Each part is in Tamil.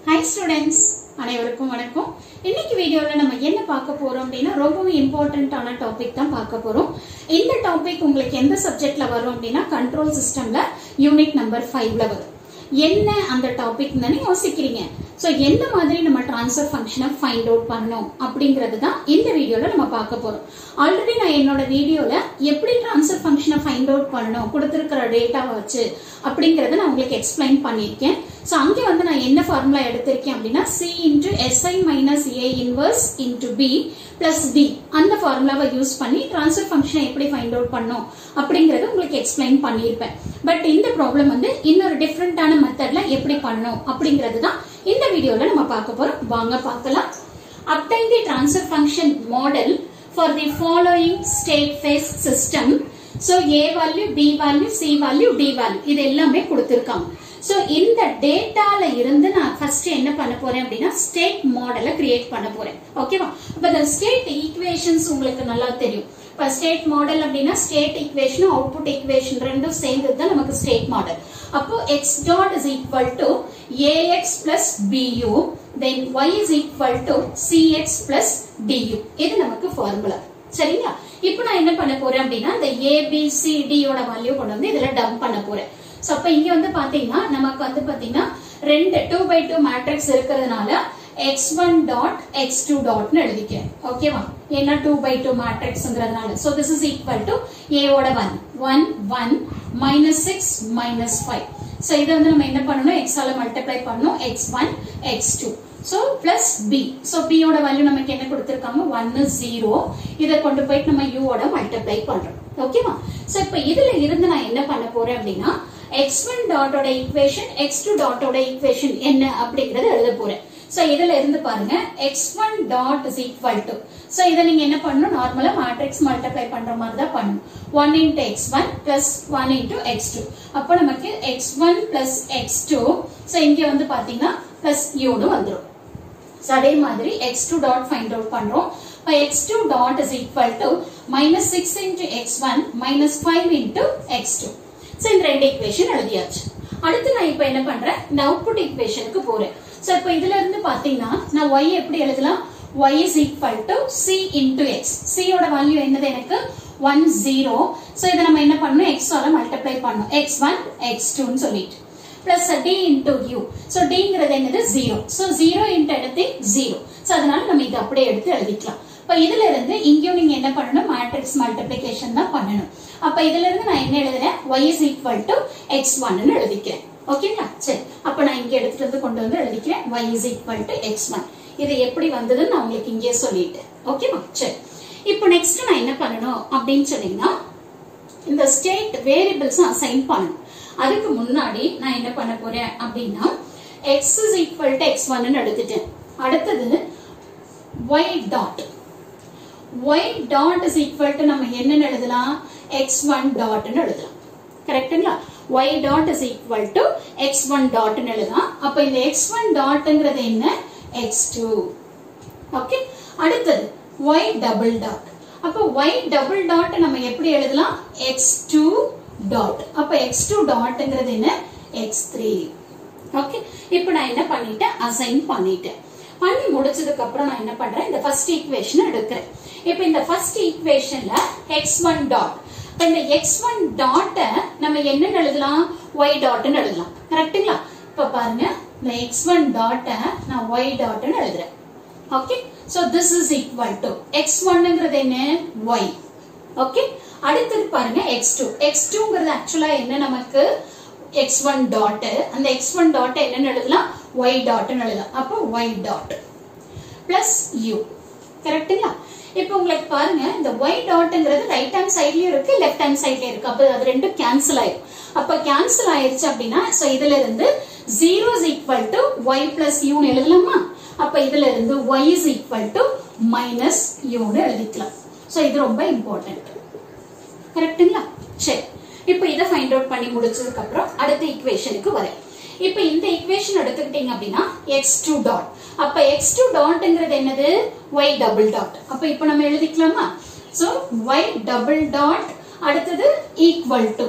Hi students, அனைவருக்கும் வணக்கம். இன்னைக்கு வீடியோல நம்ம என்ன பார்க்க போறோம் அப்படினா ரொம்பவே இம்பார்ட்டன்ட்டான டாபிக் தான் பார்க்க போறோம். இந்த டாபிக் உங்களுக்கு எந்த சப்ஜெக்ட்ல வரும் அப்படினா கண்ட்ரோல் சிஸ்டம்ல யூனிட் நம்பர் 5ல வரும். என்ன அந்த டாபிக் தானே யோசிக்கிறீங்க. சோ என்ன மாதிரி நம்ம ட்ரான்ஸ்ஃபர் ஃபங்க்ஷனை ஃபைண்ட் அவுட் பண்ணனும் அப்படிங்கறது தான் இந்த வீடியோல நம்ம பார்க்க போறோம். ஆல்ரெடி நான் என்னோட வீடியோல எப்படி ட்ரான்ஸ்ஃபர் ஃபங்க்ஷனை ஃபைண்ட் அவுட் பண்ணனும் கொடுத்திருக்கிற டேட்டாவை வச்சு அப்படிங்கறத நான் உங்களுக்கு எக்ஸ்பிளைன் பண்ணிருக்கேன். சோ அங்க வந்து நான் என்ன ஃபார்முலா எடுத்திருக்கேன் அப்படினா C into Si minus A inverse into B plus D அந்த ஃபார்முலாவை யூஸ் பண்ணி ட்ரான்ஸ்ஃபர் ஃபங்க்ஷனை எப்படி ஃபைண்ட் அவுட் பண்ணனும் அப்படிங்கறத உங்களுக்கு எக்ஸ்பிளைன் பண்ணிருப்பேன். பட் இந்த ப்ராப்ளம் வந்து இன்னொரு டிஃபரண்டான மெத்தட்ல எப்படி பண்ணனும் அப்படிங்கறது தான் இந்த வீடியோல நம்ம பார்க்க போறோம். வாங்க பார்க்கலாம். Obtain the transfer function model for the following state phase system. So A value, B value, C value, D value இது எல்லாமே கொடுத்திருக்காங்க. So இந்த டேட்டால இருந்து நான் ஃபர்ஸ்ட் என்ன பண்ண போறேன் அப்படினா ஸ்டேட் மாடலை கிரியேட் பண்ண போறேன். ஓகேவா? அப்ப the state equations உங்களுக்கு நல்லா தெரியும். இப்ப ஸ்டேட் மாடல் அப்படினா ஸ்டேட் ஈக்குவேஷன் அவுட்புட் ஈக்குவேஷன் ரெண்டும் சேர்ந்தது தான் நமக்கு ஸ்டேட் மாடல். அப்போ x dot is equal to ax plus bu then y is equal to cx plus du இது நமக்கு ஃபார்முலா. சரிங்களா? இப்போ நான் என்ன பண்ண போறேன் அப்படினா இந்த a b c d யோட வேல்யூ கொண்டு வந்து இதல டம்ப் பண்ண போறேன். சோ அப்ப இங்க வந்து பாத்தீங்கன்னா நமக்கு வந்து பாத்தீங்கன்னா ரெண்டு 2x2 மேட்ரிக்ஸ் இருக்குறதுனால x1 dot x2 dot னு எழுதிக்கிறேன். ஓகேவா? ஏன்னா 2x2 மேட்ரிக்ஸ்ங்கறதுனால. So this is equal to a ஓட 1 1 minus 6 minus 5. So இத வந்து நம்ம என்ன பண்ணனும்? x ஆல மல்டிப்ளை பண்ணனும். x1 x2. So plus b. So b ஓட வேல்யூ நமக்கு என்ன கொடுத்திருக்காங்க? 1 0. இத கொண்டு போய் நம்ம u ஓட மல்டிப்ளை பண்றோம். ஓகேவா? So இப்ப இதுல இருந்து நான் என்ன பண்ண போறேன் அப்படினா x1 dot ஓட ஈக்குவேஷன் x2 dot ஓட ஈக்குவேஷன் என்ன அப்படிங்கறத எழுத போறேன். சோ இதல இருந்து பாருங்க x1 dot is equal to so இத நீங்க என்ன பண்ணனும் நார்மலா மேட்ரிக்ஸ் மல்டிப்ளை பண்ற மாதிரி தான் பண்ணனும் 1 into x1 plus 1 into x2 அப்ப நமக்கு x1 plus x2 சோ இங்க வந்து பாத்தீங்கன்னா plus u னு வந்துரும். சோ அதே மாதிரி x2 dot find out பண்றோம். அப்ப x2 dot is equal to minus 6 into x1 minus 5 into x2 so இந்த ரெண்டு ஈக்குவேஷன் எழுதியாச்சு. அடுத்து நான் இப்போ என்ன பண்றேன் இந்த அவுட்புட் ஈக்குவேஷனுக்கு போறேன். சோ இப்போ இதுல இருந்து பாத்தீங்கன்னா நான் y எப்படி எழுதலாம்? y is equal to c into x. c ஓட வேல்யூ என்னது எனக்கு 1 0. சோ இத நம்ம என்ன பண்ணனும்? x ஆல மல்டிப்ளை பண்ணனும். x1 x2 னு சொல்லிட்டு plus d into u. So dங்கிறது என்னது 0. So 0 into anything 0. சோ அதனால நம்ம இத அப்படியே எடுத்து எழுதிக்கலாம். அப்ப இதுல இருந்து இங்கேயும் நீங்க என்ன பண்ணனும்? மேட்ரிக்ஸ் மல்டிப்ளிகேஷன் தான் பண்ணனும். அப்ப இதுல இருந்து நான் என்ன எழுதுறேன்? y is equal to x1 னு எழுதிக்கிறேன். ஓகேங்களா? சரி. அப்ப நான் இங்க எடுத்துட்டு வந்து கொண்டு வந்து எழுதிக்கிறேன் y is equal to x1. இது எப்படி வந்ததுன்னு நான் உங்களுக்கு இங்கே சொல்லிட்டேன். ஓகேவா? சரி. இப்போ நெக்ஸ்ட் நான் என்ன பண்ணனும் அப்படினு சொன்னீங்கன்னா இந்த ஸ்டேட் வேரியபிள்ஸ் அசைன் பண்ணனும். அதுக்கு முன்னாடி நான் என்ன பண்ண போறேன் அப்படினா x is equal to x1 னு எடுத்துட்டேன். அடுத்து y dot is equal to நம்ம என்ன எழுதலாம்? x1 dot னு எழுதலாம். கரெக்ட்டுங்களா? y dot is equal to x1 dot னு எழுதலாம். அப்ப இந்த x1 dotங்கிறது என்ன? x2. ஓகே? அடுத்து y double dot. அப்ப y double dot நம்ம எப்படி எழுதலாம்? x2 dot. அப்ப x2 dotங்கிறது என்ன? x3. ஓகே? இப்போ நான் என்ன பண்ணிட்டேன்? அசைன் பண்ணிட்டேன். பண்ணி முடிச்சதுக்கு அப்புறம் நான் என்ன பண்றேன்? இந்த ஃபர்ஸ்ட் ஈக்குவேஷனை எடுக்கிறேன். இப்போ இந்த ஃபர்ஸ்ட் ஈக்குவேஷன்ல x1 dot இந்த x1 dot நம்ம என்ன எழுதலாம்? y dot னு எழுதலாம். கரெக்ட்டுங்களா? இப்ப பாருங்க இந்த x1 dot நான் y dot னு எழுதுறேன். Okay? So this is equal to x1ங்கிறது என்ன? y. ஓகே? அடுத்து பாருங்க x2ங்கிறது एक्चुअली என்ன நமக்கு? x1 dot அந்த x1 dot என்ன எழுதலாம்? y dot னு எழுதலாம். அப்ப y dot plus u. கரெக்ட்டுங்களா? இப்போ உங்களுக்கு பாருங்க இந்த y டாட்ங்கிறது ரைட் ஹேண்ட் சைடுலயும் இருக்கு லெஃப்ட் ஹேண்ட் சைடுலயும் இருக்கு. அப்ப அது ரெண்டும் கேன்சல் ஆயிடும். அப்ப கேன்சல் ஆயிருச்சு அப்படினா சோ இதுல இருந்து 0 is equal to y plus u னு எழுதலாமா? அப்ப இதுல இருந்து y is equal to minus u னு எழுதிக்கலாம். சோ இது ரொம்ப இம்பார்ட்டன்ட். கரெக்ட்டுங்களா? சரி. இப்போ இத ஃபைண்ட் அவுட் பண்ணி முடிச்சதுக்கு அப்புறம் அடுத்த ஈக்குவேஷனுக்கு வரேன். இப்போ இந்த ஈக்குவேஷன் எடுத்துக்கிட்டீங்க அப்படினா x2 dot. அப்ப x2 dotங்கிறது என்னது? y double dot. அப்ப இப்போ நம்ம எழுதிக்கலாமா? சோ y double dot அடுத்து equal to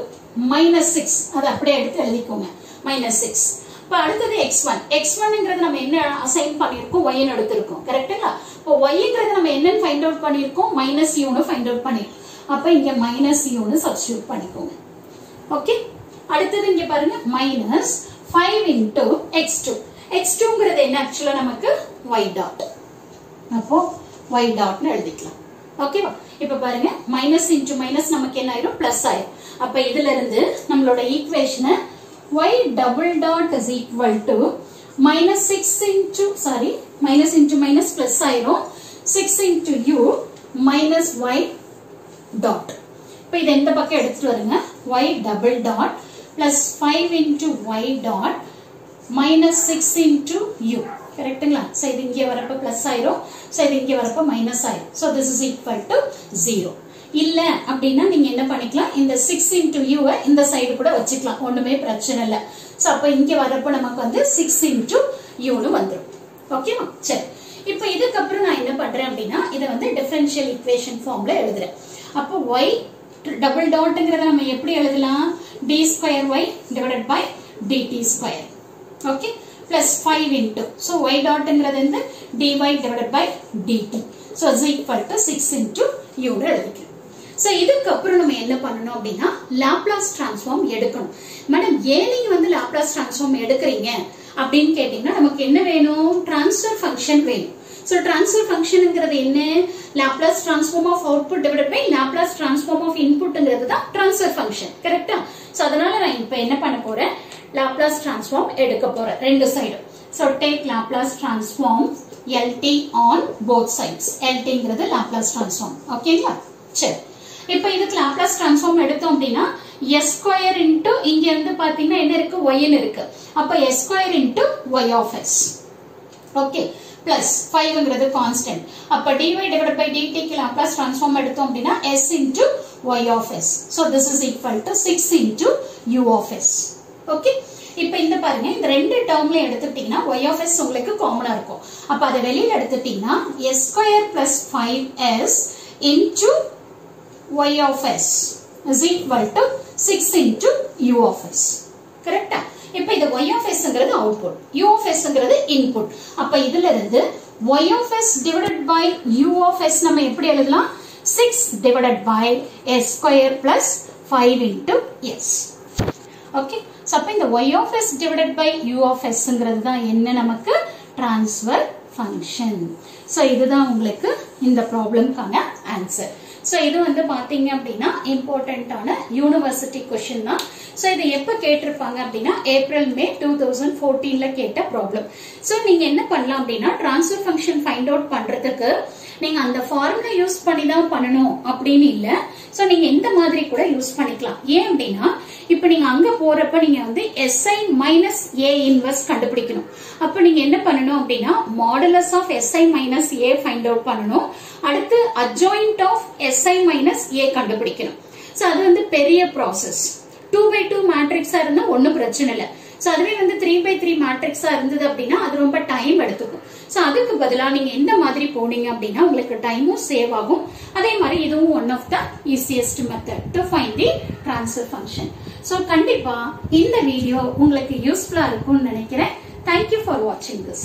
minus 6. அது அப்படியே எடுத்து எழுதிக்கோங்க. minus 6. இப்போ அடுத்தது x1. x1ங்கிறது நம்ம என்ன அசைன் பண்ணியிருக்கோம், y ன்னு எடுத்திருக்கோம். கரெக்ட்டுங்களா? இப்போ y-ங்கிறது நம்ம என்னன்னு ஃபைண்ட் அவுட் பண்ணியிருக்கோம், -u ன்னு ஃபைண்ட் அவுட் பண்ணியிருக்கோம். அப்போ இங்க -u ன்னு சப்ஸ்டிட்யூட் பண்ணிக்கோங்க. ஓகே, அடுத்தது இங்க பாருங்க -5 into x2. x2ங்கிறது என்ன ஆக்சுவலா நமக்கு y டாட். அப்போ y டாட்னு எழுதிக்கலாம். ஓகேவா? இப்ப பாருங்க மைனஸ் இன்டு மைனஸ் நமக்கு என்ன ஆயிரும், பிளஸ் ஆயிரும். அப்ப இதுல இருந்து நம்மளோட ஈக்குவேஷனை y double dot is equal to minus into minus plus ஆயிரும் 6 into u minus y dot. இப்ப இதை இந்த பக்கம் எடுத்துட்டு வருங்க, y double dot plus 5 into y dot minus 6 into u. கரெக்ட்டுங்களா? சோ இது இங்க வரப்ப பிளஸ் ஆயிரும், சோ இது இங்க வரப்ப மைனஸ் ஆயிரும். So this is equal to 0. இல்ல அப்படின்னா நீங்க என்ன பண்ணிக்கலாம், இந்த 6 into u இந்த சைடு கூட வச்சுக்கலாம், ஒண்ணுமே பிரச்சனை இல்ல. சோ அப்ப இங்க வரப்ப நமக்கு வந்து 6 into u னு வந்துரும். ஓகேவா? சரி, இப்போ இதுக்கு அப்புறம் நான் என்ன பண்றேன் அப்படின்னா இதை வந்து டிஃபரன்ஷியல் ஈக்குவேஷன் ஃபார்ம்ல எழுதுறேன். அப்போ y டபுள் டாட்ங்கிறத நம்ம எப்படி எழுதலாம், d square y divided by dt square. Okay, plus 5 into, so y dotங்கிறது வந்து dy divided by dt. so is equal to 6 into u னு எழுதிக்கலாம். சோ இதுக்கு அப்புறம் நம்ம என்ன பண்ணணும் அப்படின்னா லாப்லாஸ் டிரான்ஸ்ஃபார்ம் எடுக்கணும். மேடம் ஏன் நீங்க வந்து லாப்லாஸ் டிரான்ஸ்ஃபார்ம் எடுக்கிறீங்க அப்படின்னு கேட்டீங்கன்னா நமக்கு என்ன வேணும், டிரான்ஸ்ஃபர் ஃபங்க்ஷன் வேணும். சோ டிரான்ஸ்ஃபர் ஃபங்க்ஷன்ங்கிறது என்ன, Laplace transform of output divided by Laplace transform of இன்புட்ங்கிறது தான் டிரான்ஸ்ஃபர் ஃபங்க்ஷன். கரெக்ட்டா? சோ அதனால நான் இப்போ என்ன பண்ண போறேன், லாப்லாஸ் டிரான்ஸ்ஃபார்ம் எடுக்க போறேன் ரெண்டு சைடும். So take Laplace transform LT on both sides. LTங்கிறது லாப்லாஸ் டிரான்ஸ்ஃபார்ம். ஓகேங்களா? சரி, இப்போ இதுக்கு லாப்லாஸ் டிரான்ஸ்ஃபார்ம் எடுத்தோம் அப்படின்னா s ஸ்கொயர் இன்டு இங்க இருந்து பாத்தீங்கன்னா என்ன இருக்கு, y ன்னு இருக்கு. அப்ப s square into y of s. Okay, plus 5ங்கிறது கான்ஸ்டன்ட். அப்ப dy divided by dt க்கு லாப்லாஸ் டிரான்ஸ்ஃபார்ம் எடுத்தோம் அப்படின்னா s into y of s. so this is equal to 6 into u of s. Okay, இப்போ இந்த பாருங்க இந்த ரெண்டு டேர்ம்ல எடுத்துட்டீங்கன்னா y of s உங்களுக்கு காமனா இருக்கும். அப்ப அதை வெளியில எடுத்துட்டீங்கன்னா s square plus 5s into y of s is equal to 6 into u of s. கரெக்ட்டா? இப்போ இது y of sங்கிறது அவுட்புட், u of sங்கிறது இன்புட். அப்ப இதுல இருந்து y of s divided by u of s நம்ம எப்படி எழுதலாம், 6 divided by s square plus 5 into s. Okay, so அப்ப இந்த y of s divided by u of sங்கிறது தான் என்ன நமக்கு ட்ரான்ஸ்ஃபர் ஃபங்க்ஷன். சோ இதுதான் உங்களுக்கு இந்த ப்ராப்ளம்க்கான ஆன்சர். சோ இது வந்து பாத்தீங்க அப்படின்னா இம்பார்ட்டன்டான யூனிவர்சிட்டி क्वेश्चन தான். சோ இது எப்ப கேட்டிருப்பாங்க அப்படின்னா ஏப்ரல் மே 2014ல கேட்ட ப்ராப்ளம். சோ நீங்க என்ன பண்ணலாம் அப்படின்னா ட்ரான்ஸ்ஃபர் ஃபங்க்ஷன் ஃபைண்ட் அவுட் பண்றதுக்கு நீங்க அந்த ஃபார்முலா யூஸ் பண்ணி தான் பண்ணணும் அப்படின்னு இல்ல. சோ நீங்க இந்த மாதிரி கூட யூஸ் பண்ணிக்கலாம். ஏன் அப்படின்னா இப்ப நீங்க அங்க போறப்ப நீங்க வந்து SI minus A inverse கண்டுபிடிக்கணும். அப்ப நீங்க என்ன பண்ணணும் அப்படின்னா modulus of SI minus A find அவுட் பண்ணணும். அடுத்து adjoint of SI minus A கண்டுபிடிக்கணும். சோ அது வந்து பெரிய ப்ராசஸ். 2x2 மேட்ரிக்ஸா இருந்தா ஒன்னும் பிரச்சனை இல்ல. சோ அதுவே வந்து 3x3 மேட்ரிக்ஸா இருந்தது அப்படின்னா அது ரொம்ப டைம் எடுத்துக்கும். சோ அதுக்கு பதிலா நீங்க எந்த மாதிரி போனீங்க அப்படின்னா உங்களுக்கு டைமும் சேவ் ஆகும். அதே மாதிரி இதுவும் one of the easiest method to find the transfer function. So கண்டிப்பா இந்த வீடியோ உங்களுக்கு யூஸ்ஃபுல்லா இருக்கும்னு நினைக்கிறேன். Thank you for watching this.